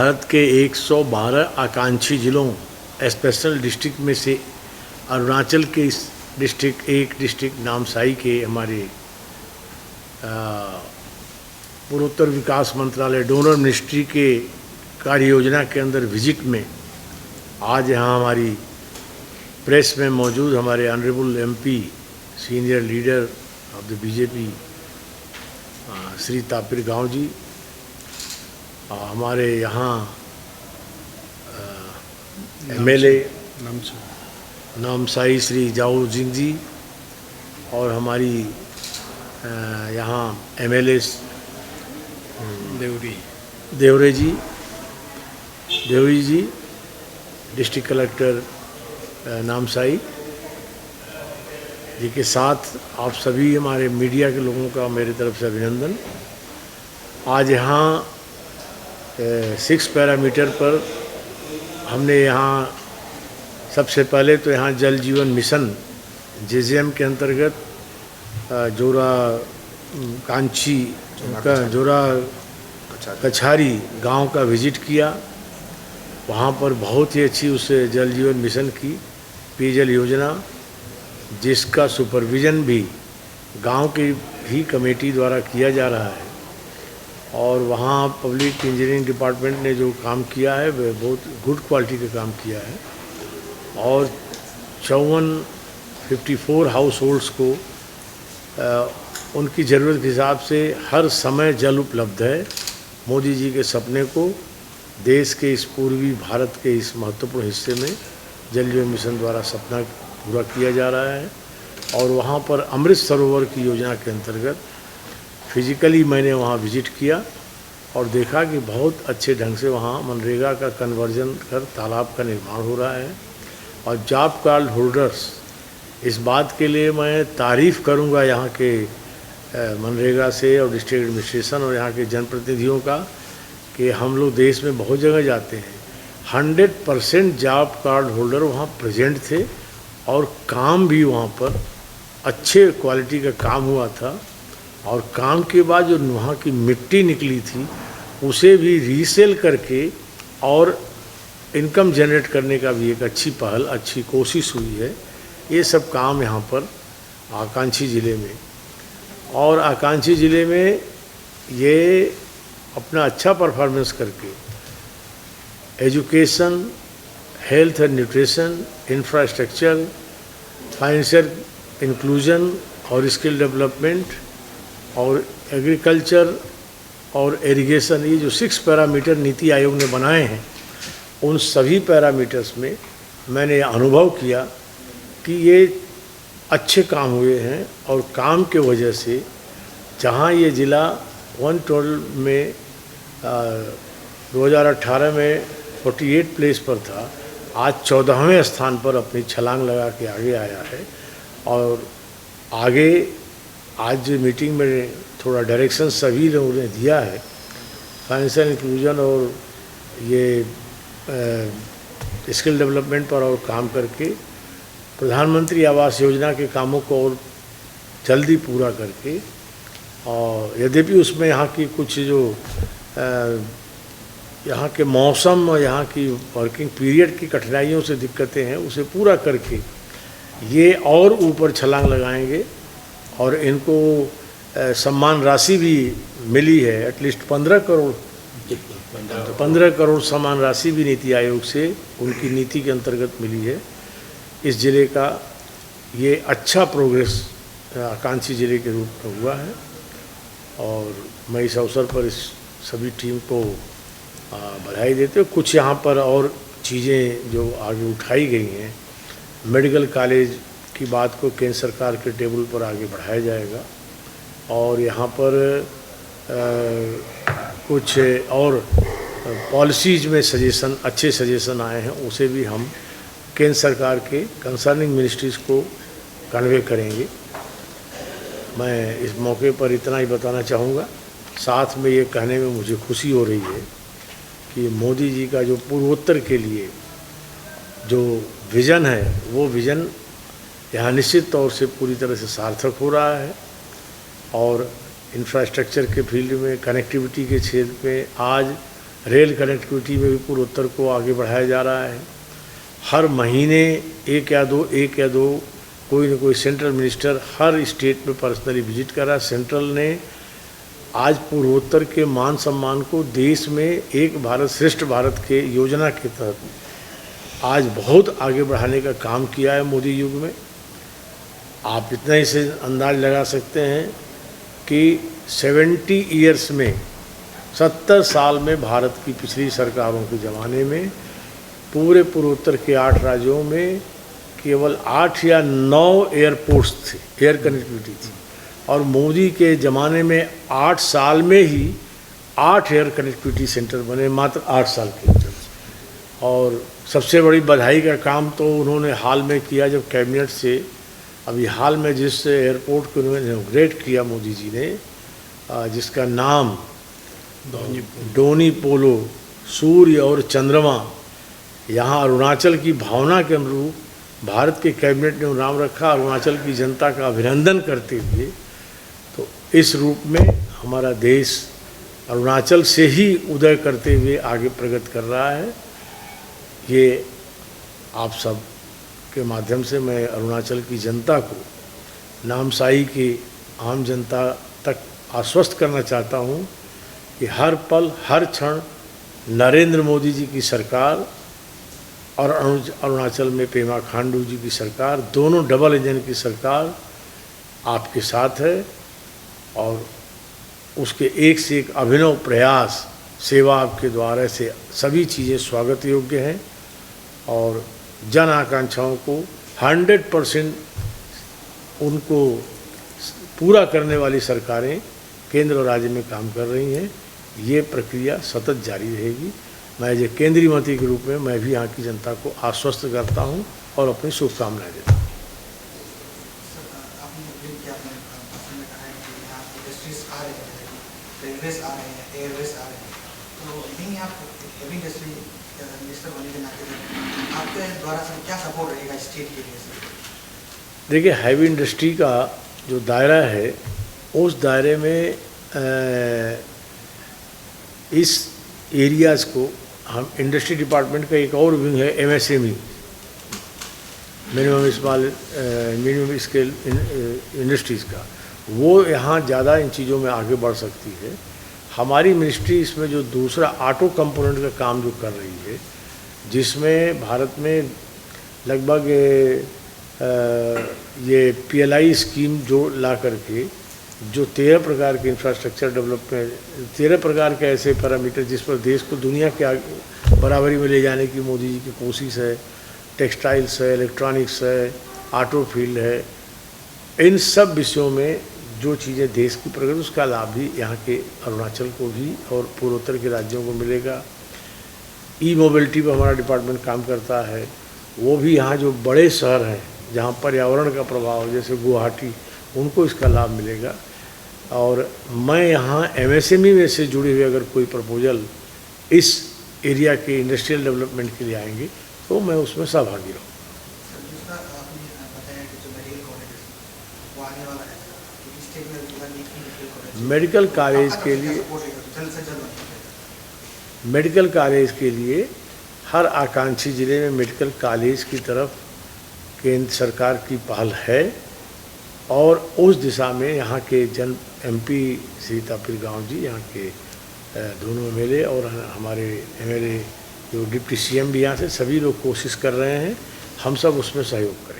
भारत के 112 आकांक्षी जिलों स्पेशल डिस्ट्रिक्ट में से अरुणाचल के इस डिस्ट्रिक्ट नामसाई के हमारे पूर्वोत्तर विकास मंत्रालय डोनर मिनिस्ट्री के कार्य योजना के अंदर विजिट में आज यहाँ हमारी प्रेस में मौजूद हमारे honourable MP senior leader of the BJP Shri Tapir गांव जी, हमारे यहाँ एमएलए नामसाई श्री जाओ जिंग जी और हमारी यहाँ एमएलए देवरी जी, डिस्ट्रिक्ट कलेक्टर नामसाई जी के साथ आप सभी हमारे मीडिया के लोगों का मेरी तरफ से अभिनंदन। आज यहाँ 6 पैरामीटर पर हमने यहाँ सबसे पहले तो यहाँ जल जीवन मिशन जेजेएम के अंतर्गत जोरा कांची जोरा कछारी गांव का विजिट किया। वहाँ पर बहुत ही अच्छी उस जल जीवन मिशन की पेयजल योजना जिसका सुपरविज़न भी गांव की ही कमेटी द्वारा किया जा रहा है और वहाँ पब्लिक इंजीनियरिंग डिपार्टमेंट ने जो काम किया है वह बहुत गुड क्वालिटी का काम किया है और 54 हाउस होल्ड्स को उनकी ज़रूरत के हिसाब से हर समय जल उपलब्ध है। मोदी जी के सपने को देश के इस पूर्वी भारत के इस महत्वपूर्ण हिस्से में जल जीवन मिशन द्वारा सपना पूरा किया जा रहा है। और वहाँ पर अमृत सरोवर की योजना के अंतर्गत फिजिकली मैंने वहाँ विजिट किया और देखा कि बहुत अच्छे ढंग से वहाँ मनरेगा का कन्वर्जन कर तालाब का निर्माण हो रहा है। और जॉब कार्ड होल्डर्स, इस बात के लिए मैं तारीफ़ करूँगा यहाँ के मनरेगा से और डिस्ट्रिक्ट एडमिनिस्ट्रेशन और यहाँ के जनप्रतिनिधियों का कि हम लोग देश में बहुत जगह जाते हैं, 100% जॉब कार्ड होल्डर वहाँ प्रेजेंट थे और काम भी वहाँ पर अच्छे क्वालिटी का काम हुआ था। और काम के बाद जो वहाँ की मिट्टी निकली थी उसे भी रीसेल करके और इनकम जनरेट करने का भी एक अच्छी पहल, अच्छी कोशिश हुई है। ये सब काम यहाँ पर आकांक्षी ज़िले में और आकांक्षी ज़िले में ये अपना अच्छा परफॉर्मेंस करके education, health and nutrition, infrastructure, financial inclusion और स्किल डेवलपमेंट और एग्रीकल्चर और इरिगेशन, ये जो 6 पैरामीटर नीति आयोग ने बनाए हैं उन सभी पैरामीटर्स में मैंने अनुभव किया कि ये अच्छे काम हुए हैं। और काम के वजह से जहाँ ये ज़िला 112 में 2018 में 48 प्लेस पर था, आज 14वें स्थान पर अपनी छलांग लगा के आगे आया है। और आगे आज मीटिंग में थोड़ा डायरेक्शन सभी लोगों ने दिया है, फाइनेंशियल इंक्लूजन और ये स्किल डेवलपमेंट पर और काम करके प्रधानमंत्री आवास योजना के कामों को और जल्दी पूरा करके, और यद्यपि उसमें यहाँ की कुछ जो यहाँ के मौसम और यहाँ की वर्किंग पीरियड की कठिनाइयों से दिक्कतें हैं, उसे पूरा करके ये और ऊपर छलांग लगाएंगे। और इनको सम्मान राशि भी मिली है, एटलीस्ट 15 करोड़ सम्मान राशि भी नीति आयोग से उनकी नीति के अंतर्गत मिली है। इस ज़िले का ये अच्छा प्रोग्रेस आकांक्षी ज़िले के रूप में हुआ है और मैं इस अवसर पर इस सभी टीम को बधाई देते हुए कुछ यहाँ पर और चीज़ें जो आगे उठाई गई हैं, मेडिकल कॉलेज की बात को केंद्र सरकार के टेबल पर आगे बढ़ाया जाएगा और यहाँ पर कुछ और पॉलिसीज़ में सजेशन, अच्छे सजेशन आए हैं, उसे भी हम केंद्र सरकार के कंसर्निंग मिनिस्ट्रीज़ को कन्वे करेंगे। मैं इस मौके पर इतना ही बताना चाहूँगा। साथ में ये कहने में मुझे खुशी हो रही है कि मोदी जी का जो पूर्वोत्तर के लिए जो विज़न है, वो विज़न यहाँ निश्चित तौर से पूरी तरह से सार्थक हो रहा है। और इंफ्रास्ट्रक्चर के फील्ड में, कनेक्टिविटी के क्षेत्र में आज रेल कनेक्टिविटी में भी पूर्वोत्तर को आगे बढ़ाया जा रहा है। हर महीने एक या दो कोई न कोई सेंट्रल मिनिस्टर हर स्टेट में पर्सनली विजिट कर रहा है। सेंट्रल ने आज पूर्वोत्तर के मान सम्मान को देश में एक भारत श्रेष्ठ भारत के योजना के तहत आज बहुत आगे बढ़ाने का काम किया है मोदी युग में। आप इतना ही से अंदाज लगा सकते हैं कि 70 ईयर्स में 70 साल में भारत की पिछली सरकारों के ज़माने में पूरे पूर्वोत्तर के 8 राज्यों में केवल 8 या 9 एयरपोर्ट्स थे, एयर कनेक्टिविटी थी, और मोदी के ज़माने में 8 साल में ही 8 एयर कनेक्टिविटी सेंटर बने, मात्र 8 साल के अंदर। और सबसे बड़ी बधाई का काम तो उन्होंने हाल में किया जब कैबिनेट से अभी हाल में जिस एयरपोर्ट को उन्होंने इनॉग्रेट किया मोदी जी ने, जिसका नाम डोनी पोलो सूर्य और चंद्रमा, यहाँ अरुणाचल की भावना के अनुरूप भारत के कैबिनेट ने नाम रखा। अरुणाचल की जनता का अभिनंदन करते हुए तो इस रूप में हमारा देश अरुणाचल से ही उदय करते हुए आगे प्रगति कर रहा है। ये आप सब के माध्यम से मैं अरुणाचल की जनता को, नामसाई की आम जनता तक आश्वस्त करना चाहता हूँ कि हर पल हर क्षण नरेंद्र मोदी जी की सरकार और अरुणाचल में पेमा खांडू जी की सरकार, दोनों डबल इंजन की सरकार आपके साथ है। और उसके एक से एक अभिनव प्रयास, सेवा आपके द्वारा से सभी चीज़ें स्वागत योग्य हैं। और जन आकांक्षाओं को 100% उनको पूरा करने वाली सरकारें केंद्र और राज्य में काम कर रही हैं। ये प्रक्रिया सतत जारी रहेगी। मैं ये केंद्रीय मंत्री के रूप में मैं भी यहाँ की जनता को आश्वस्त करता हूँ और अपनी शुभकामनाएं देता हूँ। रेलवेज आ रहे हैं, एयरवेज आ रहे हैं, तो नहीं आप हेवी इंडस्ट्री मिनिस्टर बनने के नाते आपके द्वारा से क्या सपोर्ट रहेगा स्टेट के लिए? देखिए, हैवी इंडस्ट्री का जो दायरा है उस दायरे में इस एरियाज़ को हम इंडस्ट्री डिपार्टमेंट का एक और विंग है MSME, मिनिमम स्केल इंडस्ट्रीज़ का, वो यहाँ ज़्यादा इन चीज़ों में आगे बढ़ सकती है। हमारी मिनिस्ट्री इसमें जो दूसरा ऑटो कंपोनेंट का काम जो कर रही है, जिसमें भारत में लगभग ये PLI स्कीम जो ला करके जो 13 प्रकार के इंफ्रास्ट्रक्चर डेवलपमेंट, 13 प्रकार के ऐसे पैरामीटर जिस पर देश को दुनिया के आगे बराबरी में ले जाने की मोदी जी की कोशिश है। टेक्सटाइल्स है, इलेक्ट्रॉनिक्स है, ऑटो फील्ड है, इन सब विषयों में जो चीज़ें देश की प्रगति, उसका लाभ भी यहाँ के अरुणाचल को भी और पूर्वोत्तर के राज्यों को मिलेगा। मोबिलिटी पर हमारा डिपार्टमेंट काम करता है, वो भी यहाँ जो बड़े शहर हैं जहाँ पर्यावरण का प्रभाव जैसे गुवाहाटी, उनको इसका लाभ मिलेगा। और मैं यहाँ MSME में से जुड़े हुए अगर कोई प्रपोजल इस एरिया के इंडस्ट्रियल डेवलपमेंट के लिए आएंगे तो मैं उसमें सहभागी रहूँ। मेडिकल कॉलेज के लिए हर आकांक्षी ज़िले में मेडिकल कॉलेज की तरफ केंद्र सरकार की पहल है। और उस दिशा में यहाँ के MP श्री तापिर गाँव जी, यहाँ के दोनों MLA और हमारे MLA जो डिप्टी CM भी यहाँ से, सभी लोग कोशिश कर रहे हैं। हम सब उसमें सहयोग करें।